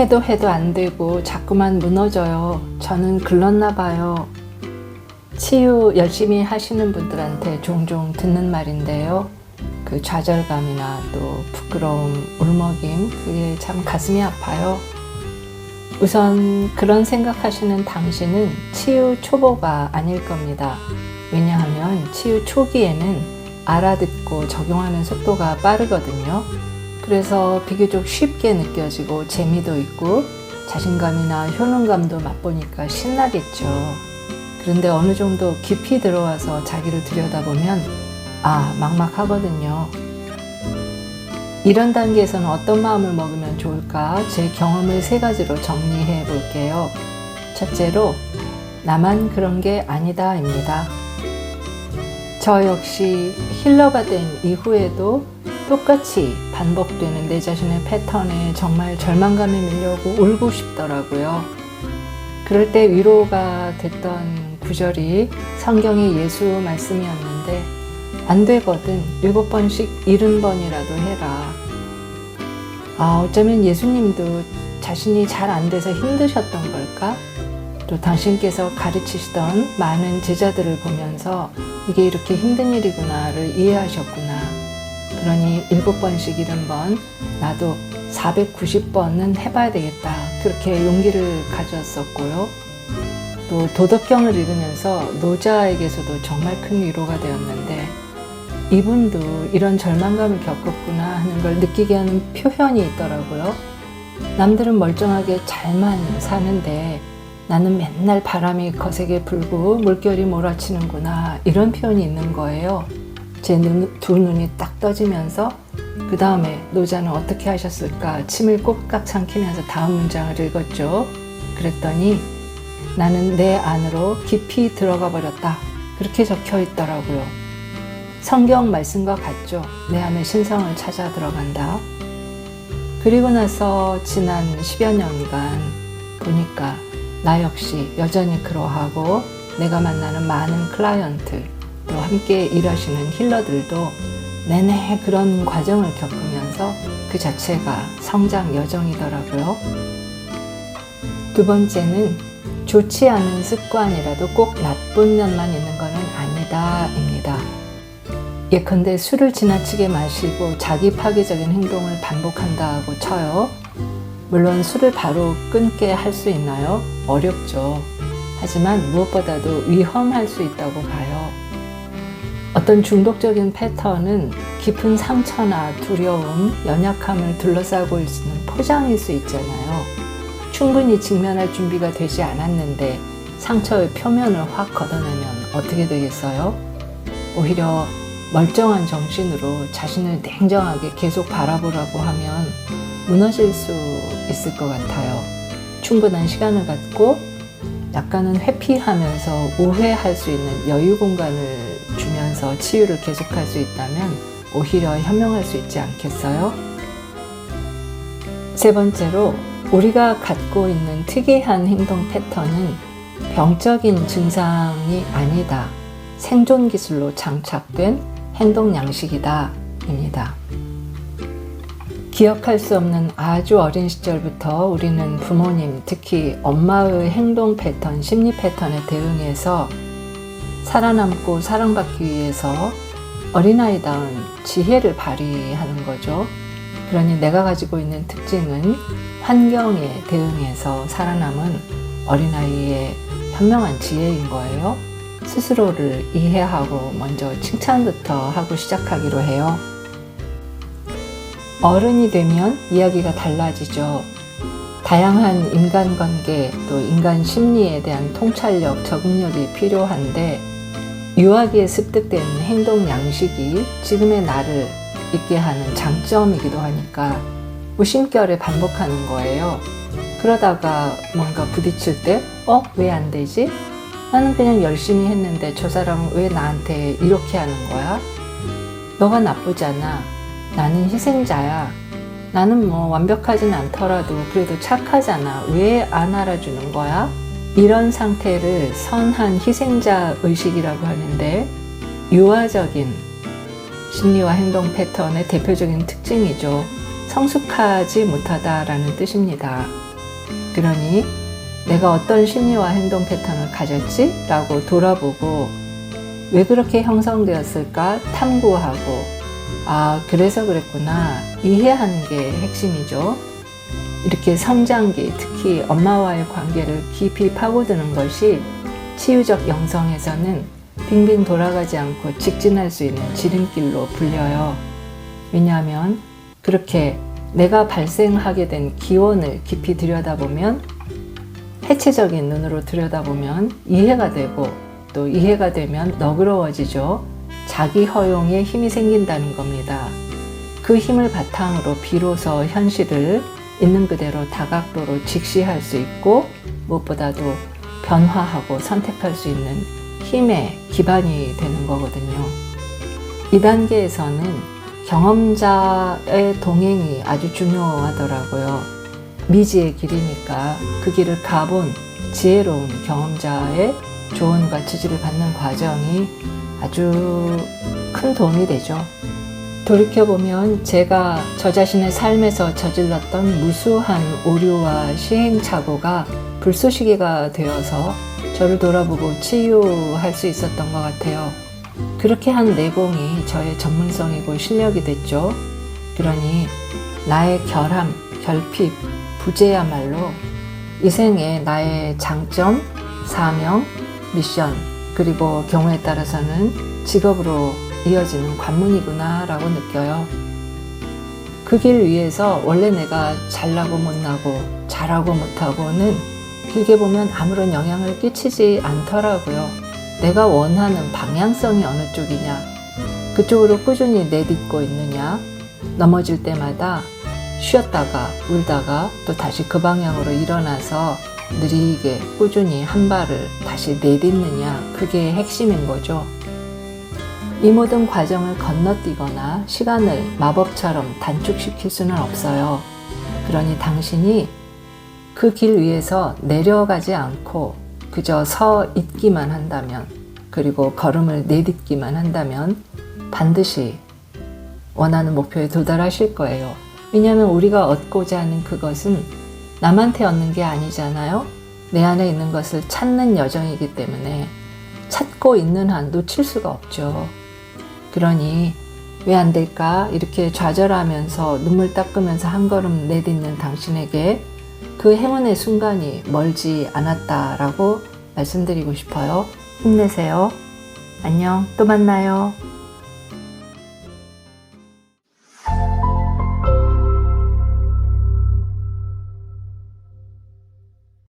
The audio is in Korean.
해도 안 되고 자꾸만 무너져요. 저는 글렀나 봐요. 치유 열심히 하시는 분들한테 종종 듣는 말인데요. 그 좌절감이나 또 부끄러움, 울먹임, 그게 참 가슴이 아파요. 우선 그런 생각하시는 당신은 치유 초보가 아닐 겁니다. 왜냐하면 치유 초기에는 알아듣고 적용하는 속도가 빠르거든요. 그래서 비교적 쉽게 느껴지고 재미도 있고 자신감이나 효능감도 맛보니까 신나겠죠. 그런데 어느 정도 깊이 들어와서 자기를 들여다보면 막막하거든요. 이런 단계에서는 어떤 마음을 먹으면 좋을까? 제 경험을 3가지로 정리해 볼게요. 첫째로 나만 그런 게 아니다 입니다. 저 역시 힐러가 된 이후에도 똑같이 반복되는 내 자신의 패턴에 정말 절망감에 밀려오고 울고 싶더라고요. 그럴 때 위로가 됐던 구절이 성경의 예수 말씀이었는데 안 되거든 7번씩 70번이라도 해라. 어쩌면 예수님도 자신이 잘 안 돼서 힘드셨던 걸까? 또 당신께서 가르치시던 많은 제자들을 보면서 이게 이렇게 힘든 일이구나를 이해하셨구나. 그러니 7번씩 70번, 나도 490번은 해봐야 되겠다. 그렇게 용기를 가졌었고요. 또 도덕경을 읽으면서 노자에게서도 정말 큰 위로가 되었는데 이분도 이런 절망감을 겪었구나 하는 걸 느끼게 하는 표현이 있더라고요. 남들은 멀쩡하게 잘만 사는데 나는 맨날 바람이 거세게 불고 물결이 몰아치는구나 이런 표현이 있는 거예요. 제 두 눈이 딱 떠지면서 그 다음에 노자는 어떻게 하셨을까 침을 꼴깍 삼키면서 다음 문장을 읽었죠. 그랬더니 나는 내 안으로 깊이 들어가 버렸다. 그렇게 적혀 있더라고요. 성경 말씀과 같죠. 내 안에 신성을 찾아 들어간다. 그리고 나서 지난 10여 년간 보니까 나 역시 여전히 그러하고 내가 만나는 많은 클라이언트 또 함께 일하시는 힐러들도 내내 그런 과정을 겪으면서 그 자체가 성장 여정이더라고요. 두 번째는 좋지 않은 습관이라도 꼭 나쁜 면만 있는 것은 아니다 입니다. 예컨대 술을 지나치게 마시고 자기 파괴적인 행동을 반복한다고 쳐요. 물론 술을 바로 끊게 할 수 있나요? 어렵죠. 하지만 무엇보다도 위험할 수 있다고 봐요. 어떤 중독적인 패턴은 깊은 상처나 두려움, 연약함을 둘러싸고 있는 포장일 수 있잖아요. 충분히 직면할 준비가 되지 않았는데 상처의 표면을 확 걷어내면 어떻게 되겠어요? 오히려 멀쩡한 정신으로 자신을 냉정하게 계속 바라보라고 하면 무너질 수 있을 것 같아요. 충분한 시간을 갖고 약간은 회피하면서 우회할 수 있는 여유 공간을 주면서 치유를 계속할 수 있다면 오히려 현명할 수 있지 않겠어요? 세 번째로 우리가 갖고 있는 특이한 행동 패턴은 병적인 증상이 아니다. 생존 기술로 장착된 행동 양식이다 입니다. 기억할 수 없는 아주 어린 시절부터 우리는 부모님, 특히 엄마의 행동 패턴, 심리 패턴에 대응해서 살아남고 사랑받기 위해서 어린아이다운 지혜를 발휘하는 거죠. 그러니 내가 가지고 있는 특징은 환경에 대응해서 살아남은 어린아이의 현명한 지혜인 거예요. 스스로를 이해하고 먼저 칭찬부터 하고 시작하기로 해요. 어른이 되면 이야기가 달라지죠. 다양한 인간관계 또 인간 심리에 대한 통찰력, 적응력이 필요한데 유아기에 습득된 행동 양식이 지금의 나를 있게 하는 장점이기도 하니까 무심결에 반복하는 거예요. 그러다가 뭔가 부딪힐 때 왜 안 되지? 나는 그냥 열심히 했는데 저 사람은 왜 나한테 이렇게 하는 거야? 너가 나쁘잖아. 나는 희생자야. 나는 완벽하진 않더라도 그래도 착하잖아. 왜 안 알아주는 거야? 이런 상태를 선한 희생자 의식이라고 하는데 유아적인 심리와 행동 패턴의 대표적인 특징이죠. 성숙하지 못하다라는 뜻입니다. 그러니 내가 어떤 심리와 행동 패턴을 가졌지? 라고 돌아보고 왜 그렇게 형성되었을까 탐구하고 그래서 그랬구나 이해하는 게 핵심이죠. 이렇게 성장기, 특히 엄마와의 관계를 깊이 파고드는 것이 치유적 영성에서는 빙빙 돌아가지 않고 직진할 수 있는 지름길로 불려요. 왜냐하면 그렇게 내가 발생하게 된 기원을 깊이 들여다보면 해체적인 눈으로 들여다보면 이해가 되고 또 이해가 되면 너그러워지죠. 자기 허용에 힘이 생긴다는 겁니다. 그 힘을 바탕으로 비로소 현실을 있는 그대로 다각도로 직시할 수 있고 무엇보다도 변화하고 선택할 수 있는 힘의 기반이 되는 거거든요. 이 단계에서는 경험자의 동행이 아주 중요하더라고요. 미지의 길이니까 그 길을 가본 지혜로운 경험자의 조언과 지지를 받는 과정이 아주 큰 도움이 되죠. 돌이켜보면 제가 저 자신의 삶에서 저질렀던 무수한 오류와 시행착오가 불쏘시개가 되어서 저를 돌아보고 치유할 수 있었던 것 같아요. 그렇게 한 내공이 저의 전문성이고 실력이 됐죠. 그러니 나의 결함, 결핍, 부재야말로 이 생에 나의 장점, 사명, 미션, 그리고 경우에 따라서는 직업으로 이어지는 관문이구나 라고 느껴요. 그 길 위에서 원래 내가 잘나고 못나고 잘하고 못하고는 길게 보면 아무런 영향을 끼치지 않더라고요. 내가 원하는 방향성이 어느 쪽이냐, 그쪽으로 꾸준히 내딛고 있느냐, 넘어질 때마다 쉬었다가 울다가 또 다시 그 방향으로 일어나서 느리게 꾸준히 한 발을 다시 내딛느냐, 그게 핵심인 거죠. 이 모든 과정을 건너뛰거나 시간을 마법처럼 단축시킬 수는 없어요. 그러니 당신이 그 길 위에서 내려가지 않고 그저 서 있기만 한다면, 그리고 걸음을 내딛기만 한다면 반드시 원하는 목표에 도달하실 거예요. 왜냐하면 우리가 얻고자 하는 그것은 남한테 얻는 게 아니잖아요. 내 안에 있는 것을 찾는 여정이기 때문에 찾고 있는 한 놓칠 수가 없죠. 그러니 왜 안 될까? 이렇게 좌절하면서 눈물 닦으면서 한 걸음 내딛는 당신에게 그 행운의 순간이 멀지 않았다라고 말씀드리고 싶어요. 힘내세요. 안녕, 또 만나요.